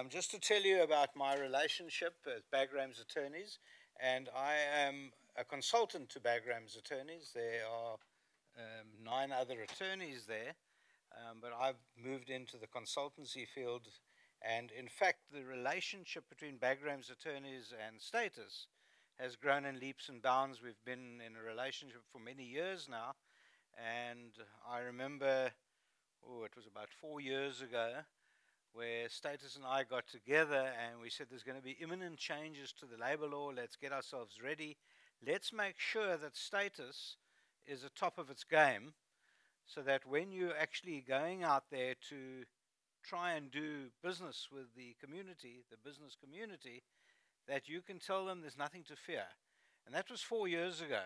Just to tell you about my relationship with Bagraim's attorneys, and I am a consultant to Bagraim's attorneys. There are 9 other attorneys there, but I've moved into the consultancy field, and in fact the relationship between Bagraim's attorneys and Status has grown in leaps and bounds. We've been in a relationship for many years now, and I remember, it was about 4 years ago, where Status and I got together and we said there's going to be imminent changes to the labor law. Let's get ourselves ready. Let's make sure that Status is at top of its game, so that when you're actually going out there to try and do business with the community, the business community, that you can tell them there's nothing to fear. And that was 4 years ago.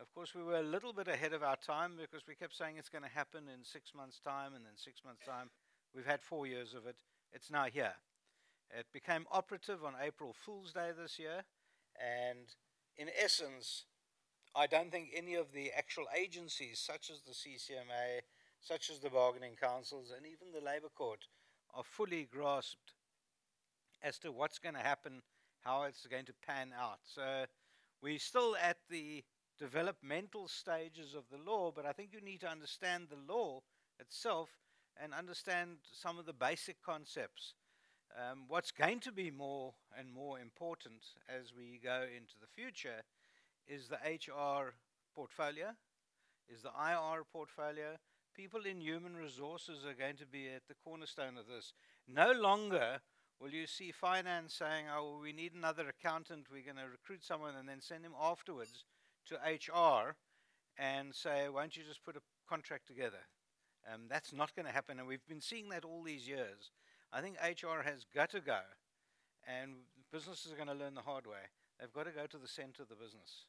Of course, we were a little bit ahead of our time because we kept saying it's going to happen in 6 months' time, and then 6 months' time. We've had 4 years of it. It's now here. It became operative on April Fool's Day this year, and in essence, I don't think any of the actual agencies, such as the CCMA, such as the bargaining councils, and even the Labour Court, are fully grasped as to what's going to happen, how it's going to pan out. So we're still at the developmental stages of the law, but I think you need to understand the law itself and understand some of the basic concepts. What's going to be more and more important as we go into the future is the HR portfolio, is the IR portfolio. People in human resources are going to be at the cornerstone of this. No longer will you see finance saying, oh, well, we need another accountant, we're going to recruit someone and then send him afterwards to HR and say, won't you just put a contract together? That's not going to happen, and we've been seeing that all these years. I think HR has got to go, and businesses are going to learn the hard way. They've got to go to the center of the business.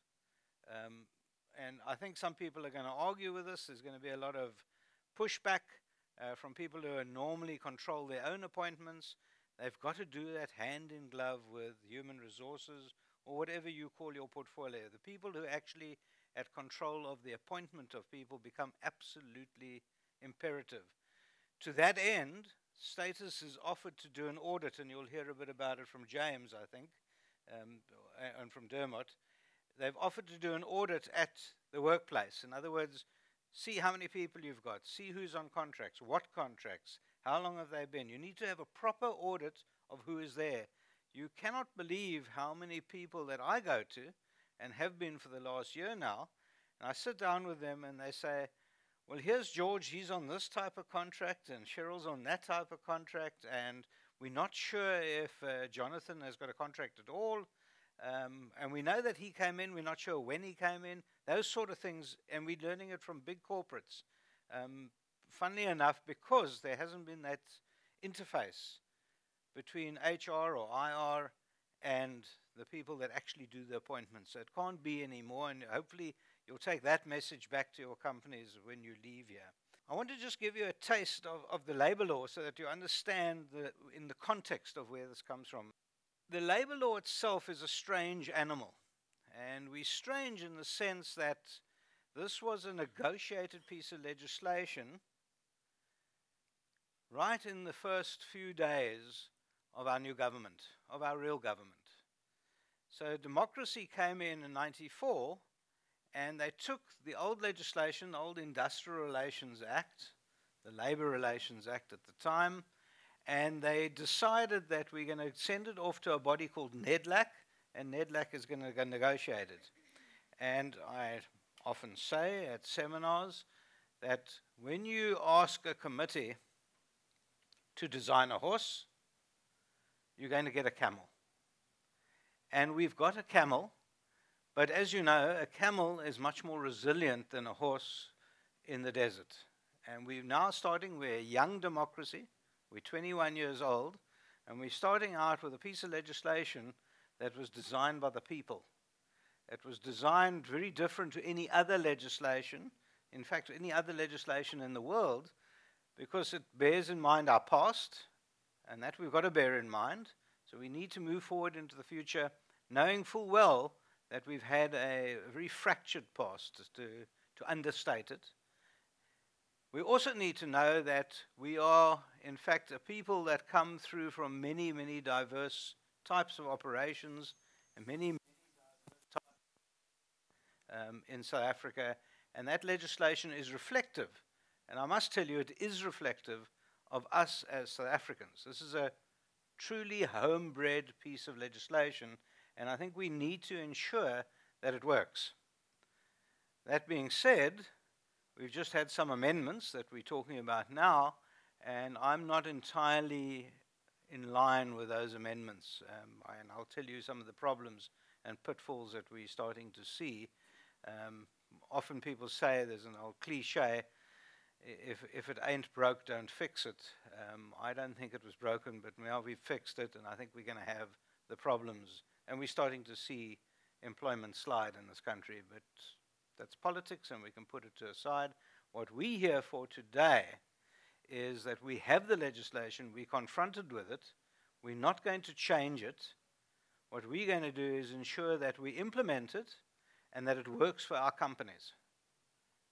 And I think some people are going to argue with us. There's going to be a lot of pushback from people who normally control their own appointments. They've got to do that hand in glove with human resources or whatever you call your portfolio. The people who actually at control of the appointment of people become absolutely imperative. To that end, Status is offered to do an audit, and you'll hear a bit about it from James, I think, and from Dermot. They've offered to do an audit at the workplace. In other words, see how many people you've got, see who's on contracts, what contracts, how long have they been. You need to have a proper audit of who is there. You cannot believe how many people that I go to, and have been for the last year now, and I sit down with them and they say, well, here's George, he's on this type of contract, and Cheryl's on that type of contract, and we're not sure if Jonathan has got a contract at all, and we know that he came in, we're not sure when he came in, those sort of things, and we're learning it from big corporates. Funnily enough, because there hasn't been that interface between HR or IR and the people that actually do the appointments. So it can't be anymore, and hopefully you'll take that message back to your companies when you leave here. I want to just give you a taste of the labor law so that you understand in the context of where this comes from. The labor law itself is a strange animal, and we're strange in the sense that this was a negotiated piece of legislation right in the first few days of our new government, of our real government. So democracy came in 94, and they took the old legislation, the old Industrial Relations Act, the Labor Relations Act at the time, and they decided that we're going to send it off to a body called NEDLAC, and NEDLAC is going to negotiate it. And I often say at seminars that when you ask a committee to design a horse, you're going to get a camel. And we've got a camel, but as you know, a camel is much more resilient than a horse in the desert. And we're now starting, we're a young democracy, we're 21 years old, and we're starting out with a piece of legislation that was designed by the people. It was designed very different to any other legislation, in fact, any other legislation in the world, because it bears in mind our past, and that we've got to bear in mind. So we need to move forward into the future, knowing full well that we've had a very fractured past, to understate it. We also need to know that we are in fact, are people that come through from many, many diverse types of operations and many in South Africa, and that legislation is reflective, and I must tell you, it is reflective of us as South Africans. This is a truly homebred piece of legislation, and I think we need to ensure that it works. That being said, we've just had some amendments that we're talking about now, and I'm not entirely in line with those amendments, and I'll tell you some of the problems and pitfalls that we're starting to see. Often people say, there's an old cliche, if it ain't broke, don't fix it. I don't think it was broken, but now we've fixed it, and I think we're going to have the problems. And we're starting to see employment slide in this country, but that's politics, and we can put it to the side. What we're here for today is that we have the legislation, we're confronted with it, we're not going to change it. What we're going to do is ensure that we implement it and that it works for our companies.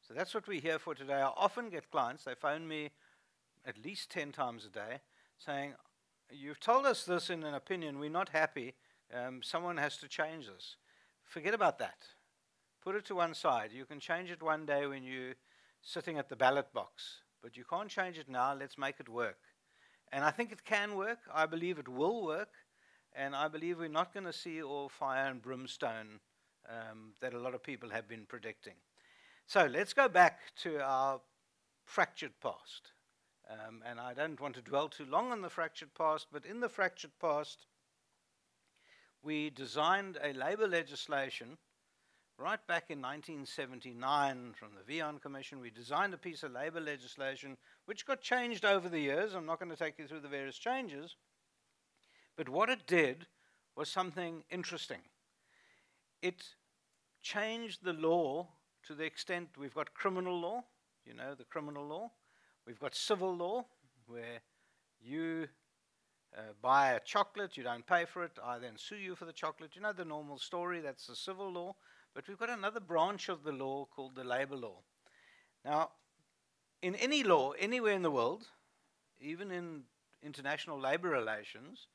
So that's what we're here for today. I often get clients, they phone me at least 10 times a day, saying, you've told us this in an opinion, we're not happy, someone has to change this. Forget about that. Put it to one side. You can change it one day when you're sitting at the ballot box, but you can't change it now. Let's make it work. And I think it can work. I believe it will work, and I believe we're not going to see all fire and brimstone that a lot of people have been predicting. So let's go back to our fractured past. And I don't want to dwell too long on the fractured past, but in the fractured past, we designed a labor legislation right back in 1979 from the Vion Commission. We designed a piece of labor legislation which got changed over the years. I'm not going to take you through the various changes, but what it did was something interesting. It changed the law to the extent we've got criminal law, you know, the criminal law. We've got civil law, where you buy a chocolate, you don't pay for it, I then sue you for the chocolate. You know the normal story, that's the civil law. But we've got another branch of the law called the labor law. Now, in any law, anywhere in the world, even in international labor relations,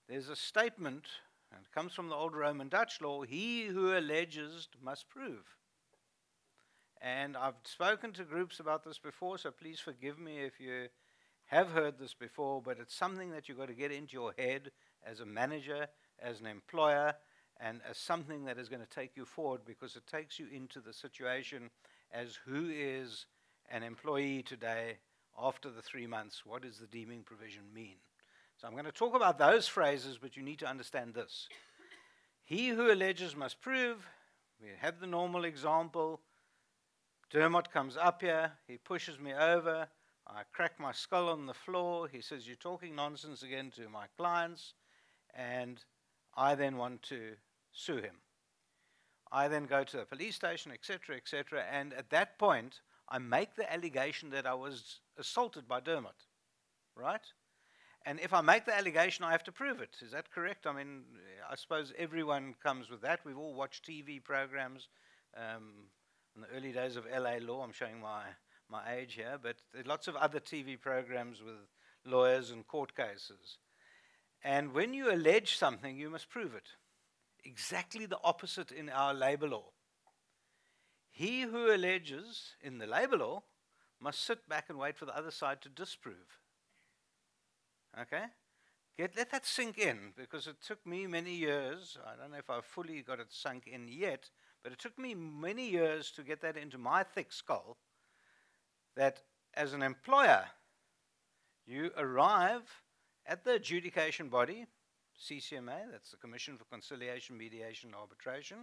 there's a statement, and it comes from the old Roman Dutch law, he who alleges must prove. And I've spoken to groups about this before, so please forgive me if you have heard this before, but it's something that you've got to get into your head as a manager, as an employer, and as something that is going to take you forward, because it takes you into the situation as who is an employee today after the 3 months. What does the deeming provision mean? So I'm going to talk about those phrases, but you need to understand this. He who alleges must prove. We have the normal example. Dermot comes up here, he pushes me over, I crack my skull on the floor, he says, you're talking nonsense again to my clients, and I then want to sue him. I then go to the police station, etc., and at that point, I make the allegation that I was assaulted by Dermot, right? And if I make the allegation, I have to prove it. Is that correct? I mean, I suppose everyone comes with that. We've all watched TV programs, in the early days of LA law. I'm showing my age here, but there are lots of other TV programs with lawyers and court cases. And when you allege something, you must prove it. Exactly the opposite in our labor law. He who alleges in the labor law must sit back and wait for the other side to disprove. Okay? Let that sink in, because it took me many years. I don't know if I've fully got it sunk in yet, but it took me many years to get that into my thick skull, that as an employer, you arrive at the adjudication body, CCMA, that's the Commission for Conciliation, Mediation, and Arbitration.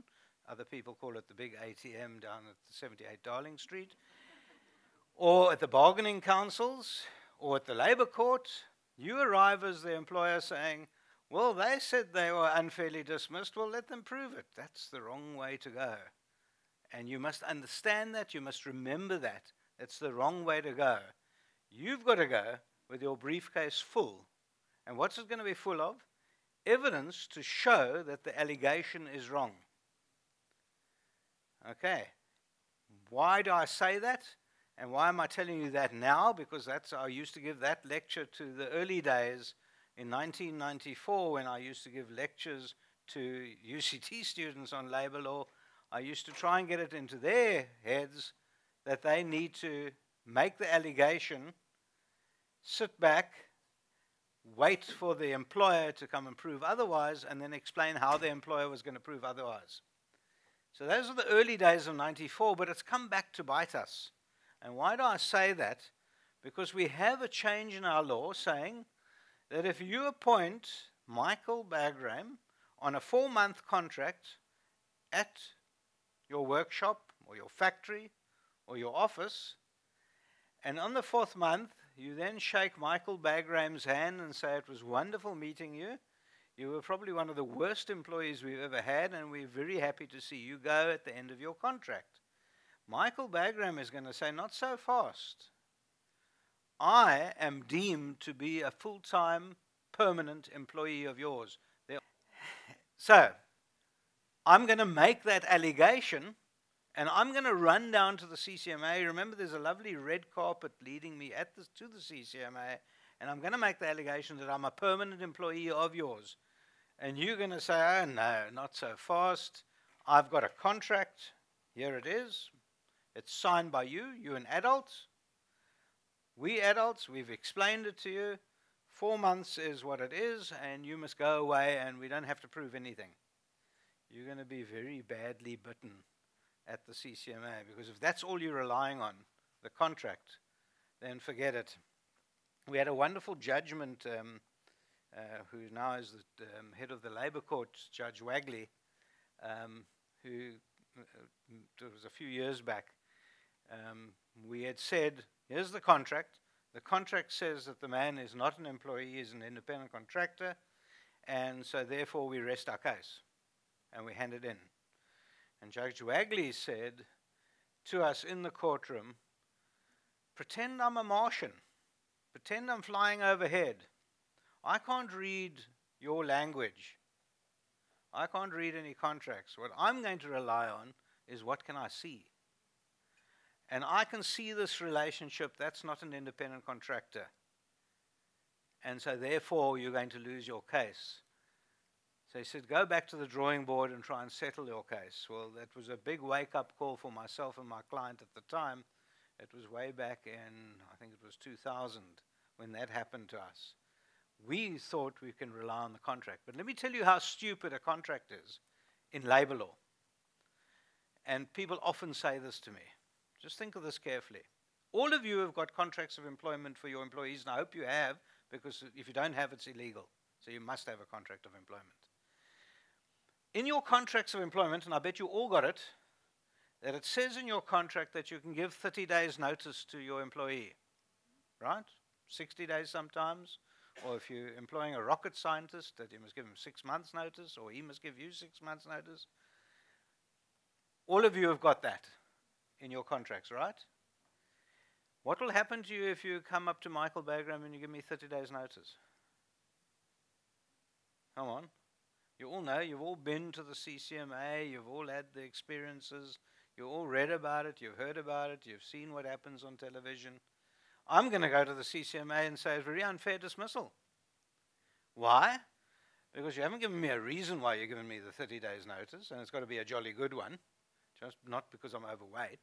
Other people call it the big ATM down at 78 Darling Street. Or at the bargaining councils, or at the labor court. You arrive as the employer saying, well, they said they were unfairly dismissed, well, let them prove it. That's the wrong way to go. And you must understand that, you must remember that. That's the wrong way to go. You've got to go with your briefcase full. And what's it going to be full of? Evidence to show that the allegation is wrong. Okay. Why do I say that? And why am I telling you that now? Because I used to give that lecture to the early days in 1994 when I used to give lectures to UCT students on labor law. I used to try and get it into their heads that they need to make the allegation, sit back, wait for the employer to come and prove otherwise, and then explain how the employer was going to prove otherwise. So those are the early days of 94, but it's come back to bite us. And why do I say that? Because we have a change in our law saying that if you appoint Michael Bagraim on a 4-month contract at your workshop or your factory or your office, and on the 4th month you then shake Michael Bagraim's hand and say, it was wonderful meeting you. You were probably one of the worst employees we've ever had, and we're very happy to see you go at the end of your contract. Michael Bagraim is going to say, not so fast. I am deemed to be a full-time, permanent employee of yours. So, I'm going to make that allegation, and I'm going to run down to the CCMA. Remember, there's a lovely red carpet leading me to the CCMA, and I'm going to make the allegation that I'm a permanent employee of yours. And you're going to say, oh, no, not so fast. I've got a contract. Here it is. It's signed by you. You're an adult. We adults, we've explained it to you. 4 months is what it is, and you must go away, and we don't have to prove anything. You're going to be very badly bitten at the CCMA, because if that's all you're relying on, the contract, then forget it. We had a wonderful judgment, who now is the head of the Labour Court, Judge Wagley, who, it was a few years back, we had said, here's the contract. The contract says that the man is not an employee, he's an independent contractor, and so therefore we rest our case, and we hand it in. And Judge Wagley said to us in the courtroom, pretend I'm a Martian. Pretend I'm flying overhead. I can't read your language. I can't read any contracts. What I'm going to rely on is what can I see. And I can see this relationship. That's not an independent contractor. And so therefore you're going to lose your case. So he said, go back to the drawing board and try and settle your case. Well, that was a big wake-up call for myself and my client at the time. It was way back in, I think it was 2000, when that happened to us. We thought we can rely on the contract. But let me tell you how stupid a contract is in labor law. And people often say this to me. Just think of this carefully. All of you have got contracts of employment for your employees, and I hope you have, because if you don't have, it's illegal. So you must have a contract of employment. In your contracts of employment, and I bet you all got it, that it says in your contract that you can give 30 days notice to your employee, right? 60 days sometimes. Or if you're employing a rocket scientist, that you must give him 6 months notice, or he must give you 6 months notice. All of you have got that in your contracts, right? What will happen to you if you come up to Michael Bagraim and you give me 30 days notice? Come on. You all know, you've all been to the CCMA, you've all had the experiences, you've all read about it, you've heard about it, you've seen what happens on television. I'm going to go to the CCMA and say it's very unfair dismissal. Why? Because you haven't given me a reason why you're giving me the 30 days notice, and it's got to be a jolly good one, just not because I'm overweight.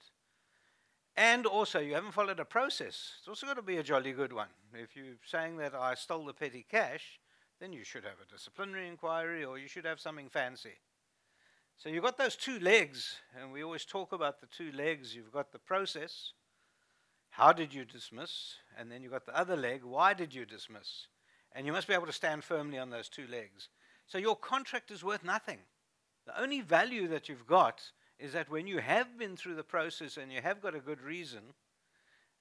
And also, you haven't followed a process. It's also got to be a jolly good one. If you're saying that I stole the petty cash, then you should have a disciplinary inquiry, or you should have something fancy. So you've got those 2 legs, and we always talk about the 2 legs. You've got the process, how did you dismiss? And then you've got the other leg, why did you dismiss? And you must be able to stand firmly on those 2 legs. So your contract is worth nothing. The only value that you've got is that when you have been through the process and you have got a good reason,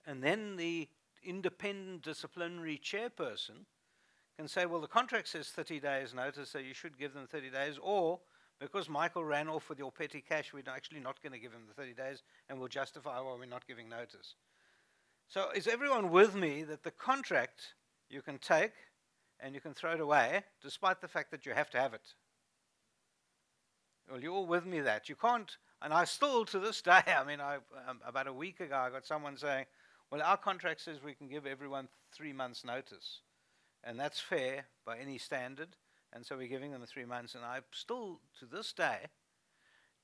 and then the independent disciplinary chairperson can say, well, the contract says 30 days notice, so you should give them 30 days, or because Michael ran off with your petty cash, we're actually not going to give him the 30 days, and we'll justify why we're not giving notice. So is everyone with me that the contract you can take and you can throw it away, despite the fact that you have to have it? Well, you're all with me that. You can't, and I still, to this day, I mean, about a week ago, I got someone saying, well, our contract says we can give everyone 3 months' notice. And that's fair by any standard. And so we're giving them the 3 months. And I still, to this day,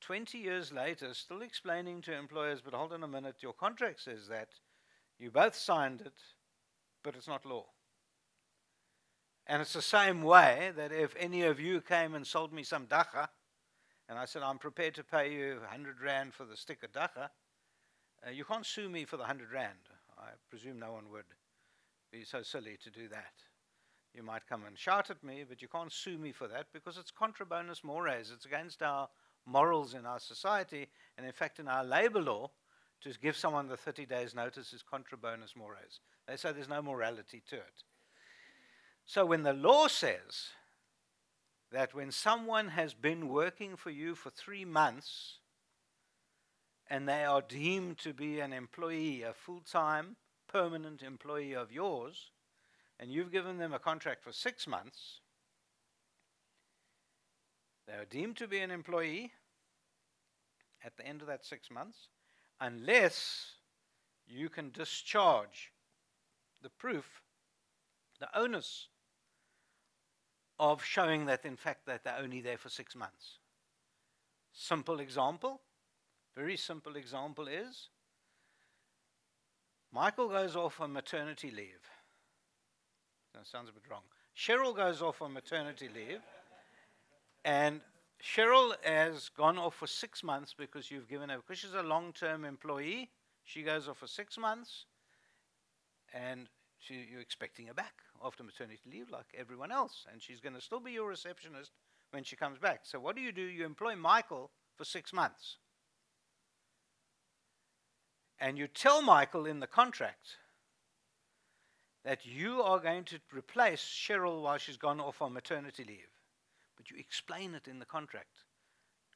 20 years later, still explaining to employers, but hold on a minute, your contract says that. You both signed it, but it's not law. And it's the same way that if any of you came and sold me some dacha, and I said, I'm prepared to pay you 100 rand for the stick of dacha, you can't sue me for the 100 rand. I presume no one would be so silly to do that. You might come and shout at me, but you can't sue me for that because it's contra bonus mores. It's against our morals in our society, and in fact in our labor law, to give someone the 30 days notice is contra bonus mores. They say there's no morality to it. So when the law says that when someone has been working for you for 3 months and they are deemed to be an employee, a full-time, permanent employee of yours, and you've given them a contract for 6 months, they are deemed to be an employee at the end of that 6 months, unless you can discharge the proof, the onus of showing that in fact that they're only there for 6 months. Simple example, very simple example is, Michael goes off on maternity leave. That sounds a bit wrong. Cheryl goes off on maternity leave, and Cheryl has gone off for 6 months because you've given her, because she's a long-term employee, she goes off for 6 months, and you're expecting her back after maternity leave like everyone else, and she's going to still be your receptionist when she comes back. So what do? You employ Michael for 6 months. And you tell Michael in the contract that you are going to replace Cheryl while she's gone off on maternity leave. But you explain it in the contract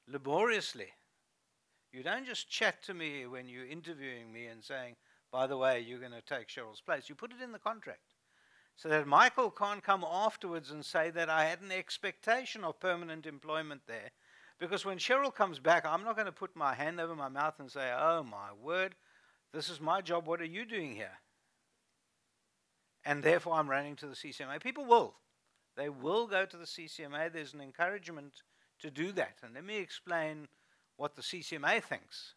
laboriously. You don't just chat to me when you're interviewing me and saying, by the way, you're going to take Cheryl's place. You put it in the contract so that Michael can't come afterwards and say that I had an expectation of permanent employment there. Because when Cheryl comes back, I'm not going to put my hand over my mouth and say, oh my word, this is my job, what are you doing here? And therefore I'm running to the CCMA. People will. They will go to the CCMA. There's an encouragement to do that. And let me explain what the CCMA thinks.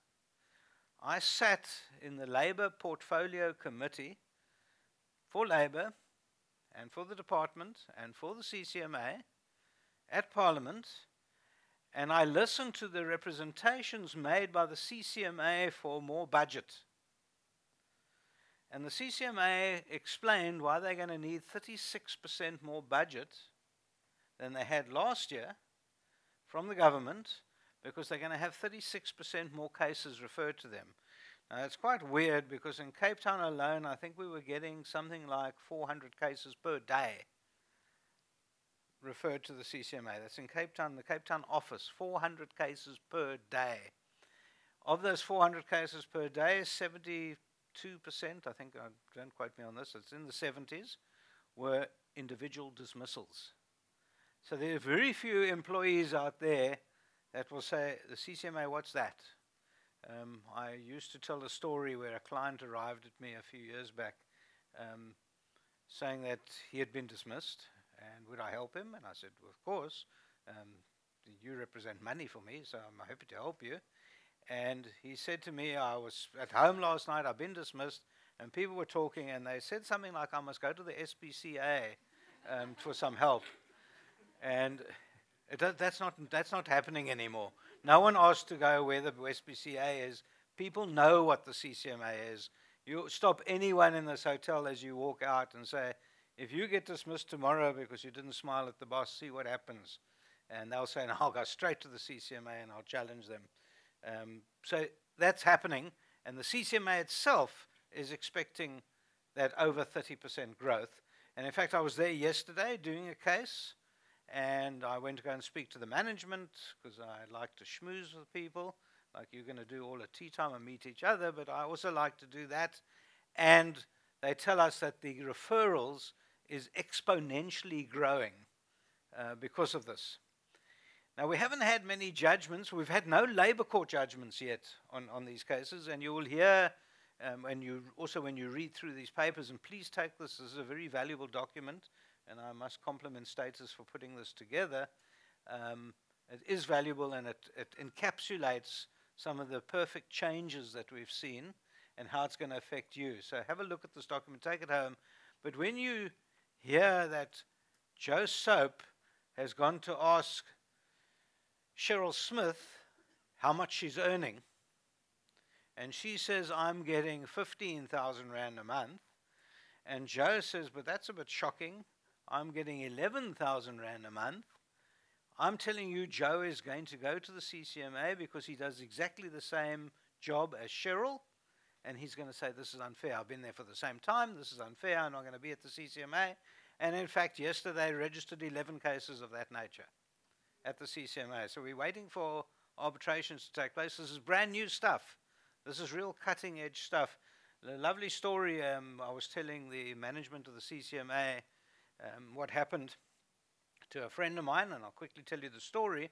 I sat in the Labour Portfolio Committee for Labour and for the department and for the CCMA at Parliament, and I listened to the representations made by the CCMA for more budget. And the CCMA explained why they're going to need 36% more budget than they had last year from the government, because they're going to have 36% more cases referred to them. Now, it's quite weird because in Cape Town alone, I think we were getting something like 400 cases per day referred to the CCMA. That's in Cape Town, the Cape Town office, 400 cases per day. Of those 400 cases per day, 72%, I think, don't quote me on this, it's in the 70s, were individual dismissals. So there are very few employees out there that will say, the CCMA, what's that? I used to tell a story where a client arrived at me a few years back saying that he had been dismissed and would I help him? And I said, well, of course. You represent money for me, so I'm happy to help you. And he said to me, I was at home last night, I've been dismissed, and people were talking, and they said something like, I must go to the SPCA for some help. And that's not happening anymore. No one asks to go where the SPCA is. People know what the CCMA is. You stop anyone in this hotel as you walk out and say, if you get dismissed tomorrow because you didn't smile at the boss, see what happens. And they'll say, no, I'll go straight to the CCMA and I'll challenge them. So that's happening, and the CCMA itself is expecting that over 30% growth. And in fact, I was there yesterday doing a case, and I went to go and speak to the management because I like to schmooze with people, like you're going to do all at tea time and meet each other, but I also like to do that. And they tell us that the referrals is exponentially growing because of this. Now, we haven't had many judgments. We've had no labor court judgments yet on these cases, and you will hear, and when you read through these papers, and please take this as a very valuable document, and I must compliment Status for putting this together. It is valuable, and it encapsulates some of the perfect changes that we've seen and how it's going to affect you. So have a look at this document, take it home. But when you hear that Joe Soap has gone to ask Cheryl Smith how much she's earning, and she says, I'm getting 15,000 Rand a month, and Joe says, but that's a bit shocking, I'm getting 11,000 Rand a month. I'm telling you, Joe is going to go to the CCMA because he does exactly the same job as Cheryl, and he's going to say, this is unfair. I've been there for the same time. This is unfair. I'm not going to be at the CCMA. And in fact, yesterday registered 11 cases of that nature at the CCMA. So we're waiting for arbitrations to take place. This is brand new stuff. This is real cutting edge stuff. A lovely story I was telling the management of the CCMA what happened to a friend of mine, and I'll quickly tell you the story.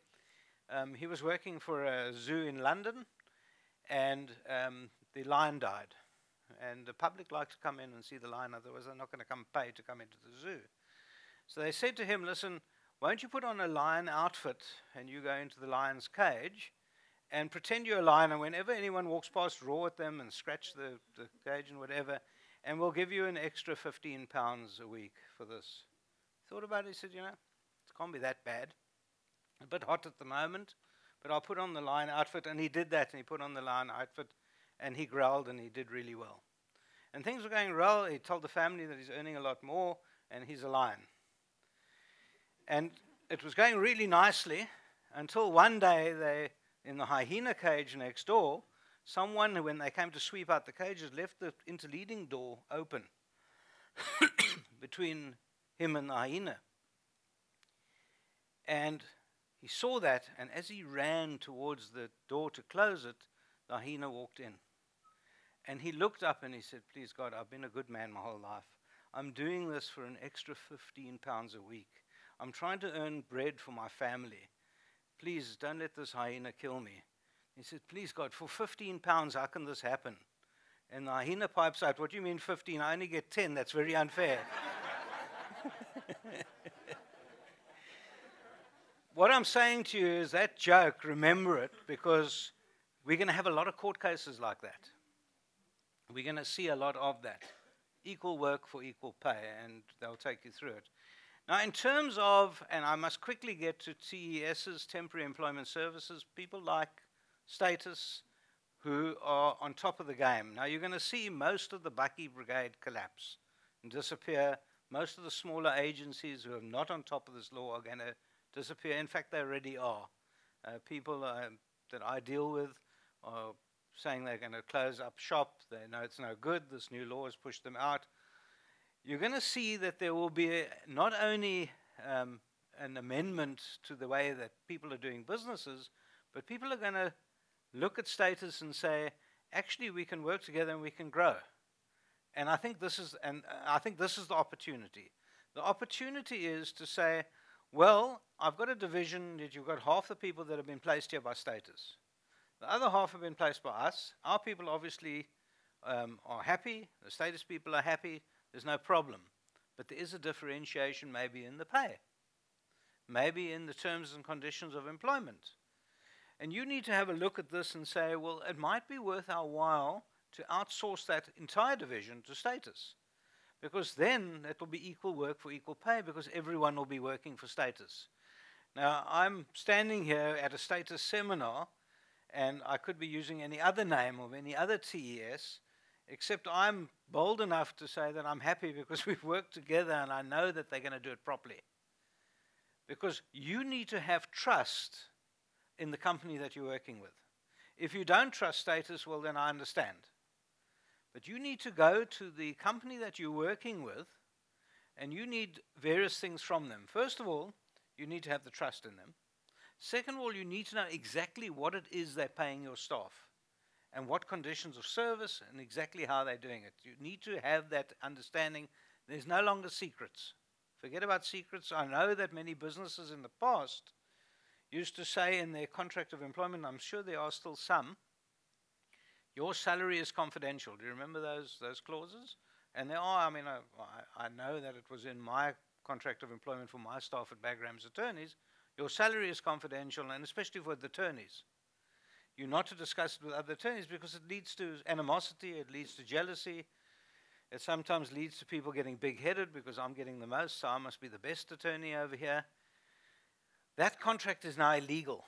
He was working for a zoo in London, and the lion died. And the public likes to come in and see the lion, otherwise they're not going to come pay to come into the zoo. So they said to him, listen, won't you put on a lion outfit and you go into the lion's cage and pretend you're a lion, and whenever anyone walks past, roar at them and scratch the cage and whatever, and we'll give you an extra £15 a week for this. Thought about it, he said, you know, it can't be that bad. A bit hot at the moment, but I'll put on the lion outfit. And he did that, and he put on the lion outfit, and he growled, and he did really well. And things were going well. He told the family that he's earning a lot more, and he's a lion. And it was going really nicely until one day they, in the hyena cage next door, someone, when they came to sweep out the cages, left the interleading door open between him and the hyena. And he saw that, and as he ran towards the door to close it, the hyena walked in. And he looked up and he said, please God, I've been a good man my whole life. I'm doing this for an extra £15 a week. I'm trying to earn bread for my family. Please don't let this hyena kill me. He said, please God, for £15, how can this happen? And the hyena pipes out, what do you mean 15? I only get 10. That's very unfair. What I'm saying to you is that joke, remember it, because we're going to have a lot of court cases like that. We're going to see a lot of that. Equal work for equal pay, and they'll take you through it. Now, in terms of, and I must quickly get to TES's, Temporary Employment Services, people like Status who are on top of the game. Now, you're going to see most of the Bucky Brigade collapse and disappear. Most of the smaller agencies who are not on top of this law are going to disappear. In fact, they already are. People that I deal with are saying they're going to close up shop. They know it's no good. This new law has pushed them out. You're going to see that there will be not only an amendment to the way that people are doing businesses, but people are going to look at Status and say, actually, we can work together and we can grow. And I think this is the opportunity. The opportunity is to say, well, I've got a division that you've got half the people that have been placed here by Status. The other half have been placed by us. Our people obviously are happy. The Status people are happy. There's no problem. But there is a differentiation maybe in the pay, maybe in the terms and conditions of employment. And you need to have a look at this and say, well, it might be worth our while to outsource that entire division to Status. Because then it will be equal work for equal pay, because everyone will be working for Status. Now, I'm standing here at a Status seminar, and I could be using any other name of any other TES, except I'm bold enough to say that I'm happy because we've worked together and I know that they're going to do it properly. Because you need to have trust in the company that you're working with. If you don't trust Status, well, then I understand. But you need to go to the company that you're working with, and you need various things from them. First of all, you need to have the trust in them. Second of all, you need to know exactly what it is they're paying your staff and what conditions of service and exactly how they're doing it. You need to have that understanding. There's no longer secrets. Forget about secrets. I know that many businesses in the past used to say in their contract of employment, I'm sure there are still some, your salary is confidential. Do you remember those clauses? And there are, I mean, I know that it was in my contract of employment for my staff at Bagraim's attorneys. Your salary is confidential, and especially for the attorneys. You're not to discuss it with other attorneys because it leads to animosity, it leads to jealousy. It sometimes leads to people getting big-headed because I'm getting the most, so I must be the best attorney over here. That contract is now illegal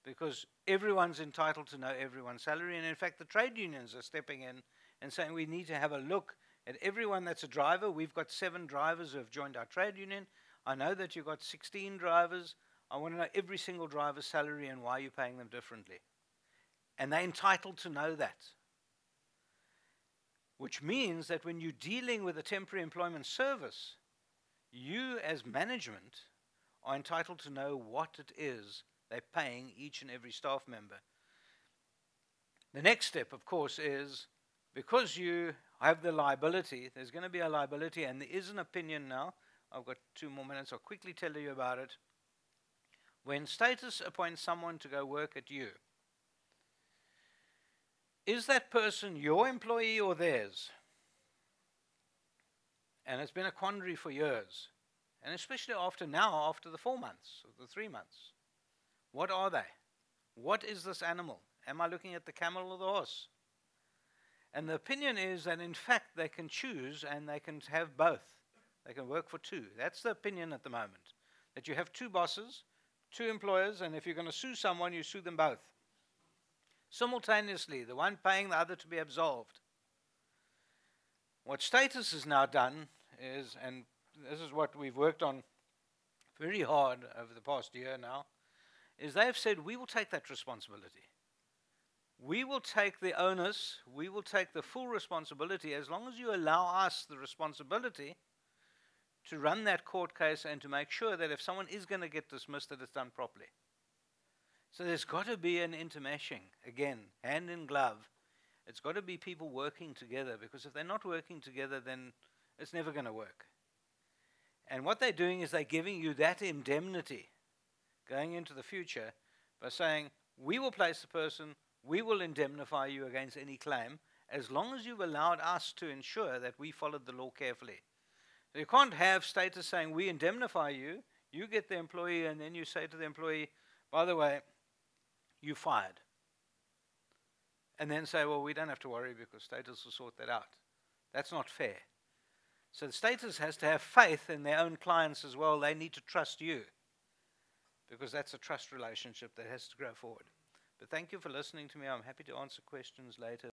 because everyone's entitled to know everyone's salary. And in fact, the trade unions are stepping in and saying we need to have a look at everyone that's a driver. We've got 7 drivers who have joined our trade union. I know that you've got 16 drivers. I want to know every single driver's salary and why you're paying them differently. And they're entitled to know that. Which means that when you're dealing with a temporary employment service, you as management are entitled to know what it is they're paying each and every staff member. The next step, of course, is because you have the liability, there's going to be a liability, and there is an opinion now. I've got 2 more minutes. I'll quickly tell you about it. When Status appoints someone to go work at you, is that person your employee or theirs? And it's been a quandary for years, and especially after the 4 months, or the 3 months. What are they? What is this animal? Am I looking at the camel or the horse? And the opinion is that in fact they can choose and they can have both. They can work for 2. That's the opinion at the moment. That you have 2 bosses, 2 employers, and if you're going to sue someone, you sue them both. Simultaneously, the one paying the other to be absolved. What Status has now done is, and this is what we've worked on very hard over the past year now, is they've said we will take that responsibility. We will take the onus, we will take the full responsibility as long as you allow us the responsibility to run that court case and to make sure that if someone is going to get dismissed, that it's done properly. So there's got to be an intermeshing, again, hand in glove. It's got to be people working together, because if they're not working together, then it's never going to work. And what they're doing is they're giving you that indemnity going into the future by saying, we will place the person, we will indemnify you against any claim, as long as you've allowed us to ensure that we followed the law carefully. So you can't have Status saying, we indemnify you, you get the employee, and then you say to the employee, by the way, you fired. And then say, well, we don't have to worry because Status will sort that out. That's not fair. So the Status has to have faith in their own clients as well. They need to trust you, because that's a trust relationship that has to grow forward. But thank you for listening to me. I'm happy to answer questions later.